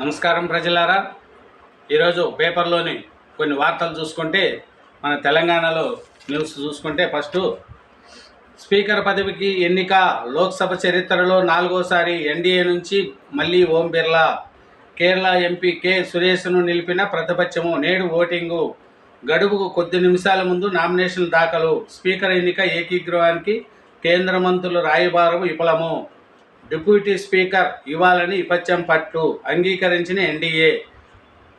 నమస్కారం ప్రజలారా. ఈరోజు పేపర్లోని కొన్ని వార్తలు చూసుకుంటే మన తెలంగాణలో న్యూస్ చూసుకుంటే ఫస్ట్ స్పీకర్ పదవికి ఎన్నిక లోక్సభ చరిత్రలో 4వసారి ఎన్డీఏ నుంచి మళ్ళీ ఓం బిర్లా. కేరళ ఎంపీ కె సురేష్ను నిలిపిన ప్రతిపక్షము. నేడు ఓటింగు గడువుకు కొద్ది నిమిషాల ముందు నామినేషన్లు దాఖలు. స్పీకర్ ఎన్నిక ఏకీగ్రహానికి కేంద్ర మంత్రులు రాయబారం విఫలము. డిప్యూటీ స్పీకర్ ఇవ్వాలని విపక్షం పట్టు. అంగీకరించిన ఎన్డీఏ.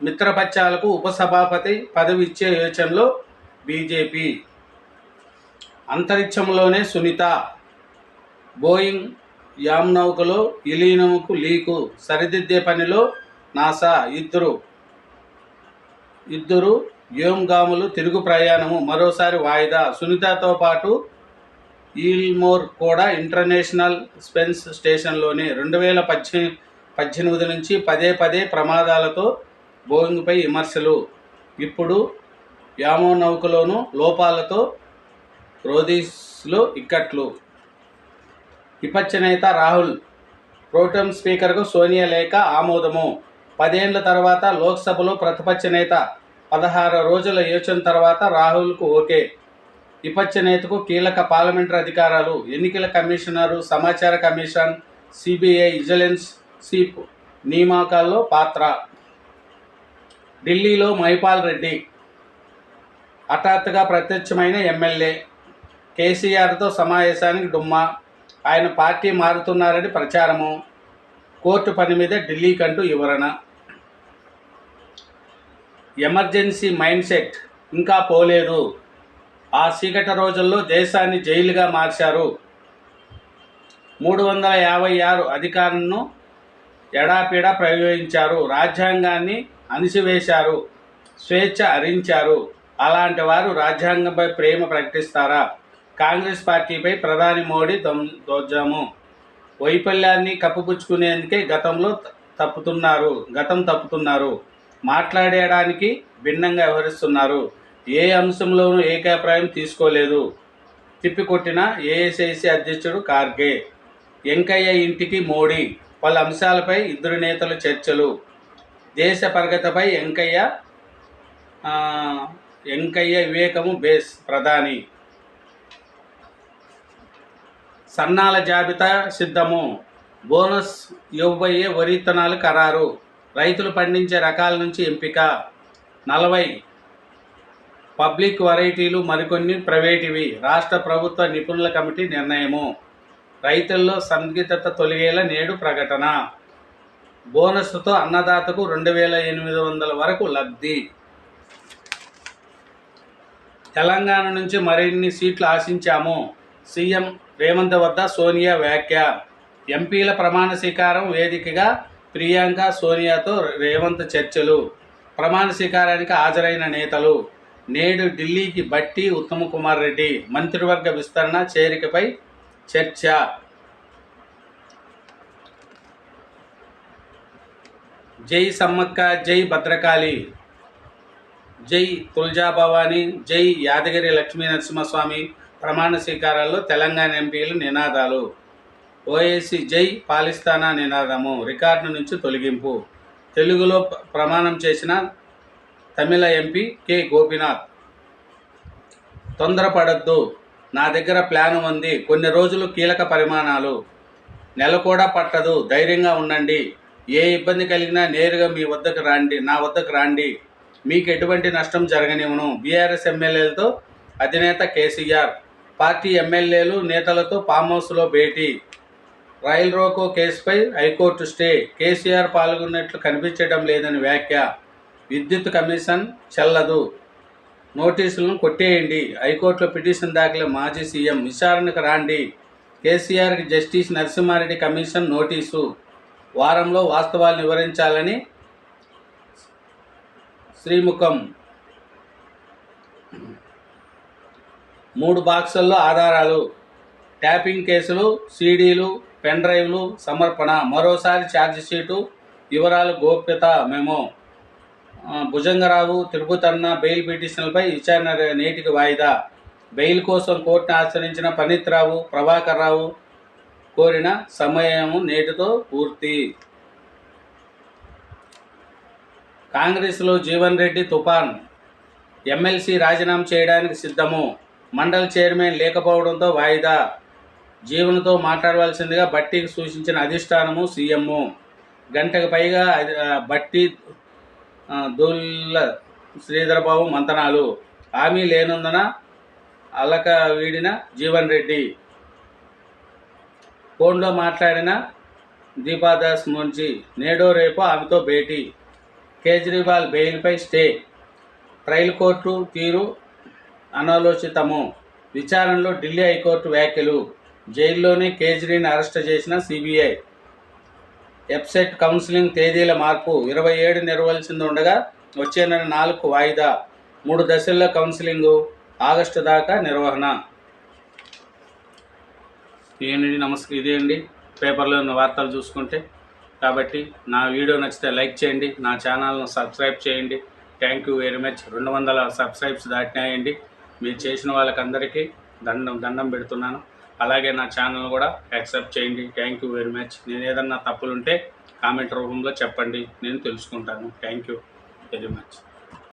మిత్రపక్షాలకు ఉపసభాపతి పదవి ఇచ్చే యోచనలో బీజేపీ. అంతరిక్షంలోనే సునీత. బోయింగ్ యామ్నౌకలో విలీనంకు లీకు. సరిదిద్దే పనిలో నాసా. ఇద్దరు వ్యోమగాములు తిరుగు ప్రయాణము మరోసారి వాయిదా. సునీతతో పాటు ఈల్మోర్ కూడా ఇంటర్నేషనల్ స్పేస్ స్టేషన్లోనే. 2018 నుంచి పదే ప్రమాదాలతో బోయింగ్పై విమర్శలు. ఇప్పుడు వ్యోమనౌకలోనూ లోపాలతో రోదీస్లో ఇక్కట్లు. విపక్ష నేత రాహుల్. ప్రోటెం స్పీకర్కు సోనియా లేఖ ఆమోదము. 10 ఏళ్ల తర్వాత లోక్సభలో ప్రతిపక్ష నేత. 16 రోజుల యోచన తర్వాత రాహుల్కు ఓకే. విపక్ష నేతకు కీలక పార్లమెంటరీ అధికారాలు. ఎన్నికల కమిషనరు, సమాచార కమిషన్, సిబిఐ, విజిలెన్స్ చీఫ్ నియామకాల్లో పాత్ర. ఢిల్లీలో మహిపాల్ రెడ్డి హఠాత్తుగా ప్రత్యక్షమైన ఎమ్మెల్యే. కేసీఆర్తో సమావేశానికి డుమ్మా. ఆయన పార్టీ మారుతున్నారని ప్రచారము. కోర్టు పని మీద ఢిల్లీకంటూ వివరణ. ఎమర్జెన్సీ మైండ్ సెట్ ఇంకా పోలేదు. ఆ చీకటి రోజుల్లో దేశాన్ని జైలుగా మార్చారు. 356 అధికారులను ఎడాపెడా ప్రయోగించారు. రాజ్యాంగాన్ని అణిసివేశారు. స్వేచ్ఛ హరించారు. అలాంటి వారు రాజ్యాంగంపై ప్రేమ ప్రకటిస్తారా? కాంగ్రెస్ పార్టీపై ప్రధాని మోడీ దోజాము. వైఫల్యాన్ని కప్పిపుచ్చుకునేందుకే గతం తప్పుతున్నారు. మాట్లాడేయడానికి భిన్నంగా వ్యవహరిస్తున్నారు. ఏ అంశంలోనూ ఏకాభిప్రాయం తీసుకోలేదు. తిప్పికొట్టిన ఏఐసీసీ అధ్యక్షుడు ఖార్గే. వెంకయ్య ఇంటికి మోడీ. పలు అంశాలపై ఇద్దరు నేతలు చర్చలు. దేశ ప్రగతిపై వెంకయ్య వివేకము బేస్. ప్రధాని. సన్నాల జాబితా సిద్ధము. బోనస్ ఇవ్వబోయే వరి విత్తనాలు ఖరారు. రైతులు పండించే రకాల నుంచి ఎంపిక. 40 పబ్లిక్ వెరైటీలు, మరికొన్ని ప్రైవేటివి. రాష్ట్ర ప్రభుత్వ నిపుణుల కమిటీ నిర్ణయము. రైతుల్లో సందిగ్ధత తొలగేలా నేడు ప్రకటన. బోనస్తో అన్నదాతకు 2800 వరకు లబ్ధి. తెలంగాణ నుంచి మరిన్ని సీట్లు ఆశించాము. సీఎం రేవంత్ వద్ద సోనియా వ్యాఖ్య. ఎంపీల ప్రమాణ స్వీకారం వేదికగా ప్రియాంక, సోనియాతో రేవంత్ చర్చలు. ప్రమాణ స్వీకారానికి హాజరైన నేతలు. నేడు ఢిల్లీకి భట్టి, ఉత్తమ్ కుమార్ రెడ్డి. మంత్రివర్గ విస్తరణ చేరికపై చర్చ. జై సమ్మక్క, జై భద్రకాళి, జై తుల్జాభవాని, జై యాదగిరి లక్ష్మీ నరసింహస్వామి ప్రమాణ స్వీకారాల్లో తెలంగాణ ఎంపీలు నినాదాలు. ఓఏసీ జై పాలిస్తానా నినాదము. రికార్డు నుంచి తొలగింపు. తెలుగులో ప్రమాణం చేసిన తమిళ ఎంపీ కె గోపీనాథ్. తొందరపడద్దు, నా దగ్గర ప్లాన్ ఉంది. కొన్ని రోజులు కీలక పరిమాణాలు. నెల కూడా పట్టదు. ధైర్యంగా ఉండండి. ఏ ఇబ్బంది కలిగినా నేరుగా నా వద్దకు రాండి. మీకు ఎటువంటి నష్టం జరగనివ్వను. బీఆర్ఎస్ ఎమ్మెల్యేలతో అధినేత కేసీఆర్. పార్టీ ఎమ్మెల్యేలు, నేతలతో ఫామ్ హౌస్లో భేటీ. రైల్ రోకో కేసుపై హైకోర్టు స్టే. కేసీఆర్ పాల్గొన్నట్లు కనిపించడం లేదని వ్యాఖ్య. విద్యుత్ కమిషన్ చెల్లదు. నోటీసులను కొట్టేయండి. హైకోర్టులో పిటిషన్ దాఖలు. మాజీ సీఎం. విచారణకు రాండి. కేసీఆర్కి జస్టిస్ నరసింహారెడ్డి కమిషన్ నోటీసు. వారంలో వాస్తవాలను వివరించాలని శ్రీముఖం. 3 బాక్సుల్లో ఆధారాలు. ట్యాపింగ్ కేసులు, సీడీలు, పెన్ డ్రైవ్లు సమర్పణ. మరోసారి ఛార్జిషీటు. వివరాలు గోప్యత మెమో. భుజంగరావు, తిరుపతన్న బెయిల్ పిటిషన్లపై విచారణ నేటికి వాయిదా. బెయిల్ కోసం కోర్టును ఆశ్రయించిన పనిత్ రావు, ప్రభాకర్ రావు కోరిన సమయం నేటితో పూర్తి. కాంగ్రెస్లో జీవన్ రెడ్డి తుఫాన్, ఎమ్మెల్సీ రాజీనామా చేయడానికి సిద్ధము, మండలి చైర్మన్ లేకపోవడంతో వాయిదా, జీవన్తో మాట్లాడవలసిందిగా బట్టికి సూచించిన అధిష్టానము సీఎం. గంటకు పైగా బట్టి దుల్ల శ్రీధరబాబు మంతనాలు, హామీ లేనందున అలక వీడిన జీవన్ రెడ్డి. ఫోన్లో మాట్లాడిన దీపాదాస్ మున్షి, నేడో రేపో ఆమెతో భేటీ. కేజ్రీవాల్ బెయిల్పై స్టే, ట్రయల్ కోర్టు తీరు అనాలోచితము, విచారణలో ఢిల్లీ హైకోర్టు వ్యాఖ్యలు, జైల్లోనే కేజ్రీని అరెస్ట్ చేసిన సిబిఐ. వెబ్సైట్ కౌన్సిలింగ్ తేదీల మార్పు 27 నిర్వహించింది ఉండగా వచ్చే నెల 4కు వాయిదా, 3 దశల్లో కౌన్సిలింగు, ఆగస్టు దాకా నిర్వహణ. ఇదే అండి పేపర్లో ఉన్న వార్తలు చూసుకుంటే. కాబట్టి నా వీడియో నచ్చితే లైక్ చేయండి, నా ఛానల్ను సబ్స్క్రైబ్ చేయండి. Thank you very much. 200 subscribes దాటినాయండి. మీరు చేసిన వాళ్ళకందరికీ దండం పెడుతున్నాను. అలాగే నా ఛానల్ కూడా యాక్సెప్ట్ చేయండి. Thank you very much. నేను ఏదన్నా తప్పులుంటే కామెంట్ రూపంలో చెప్పండి, నేను తెలుసుకుంటాను. Thank you very much.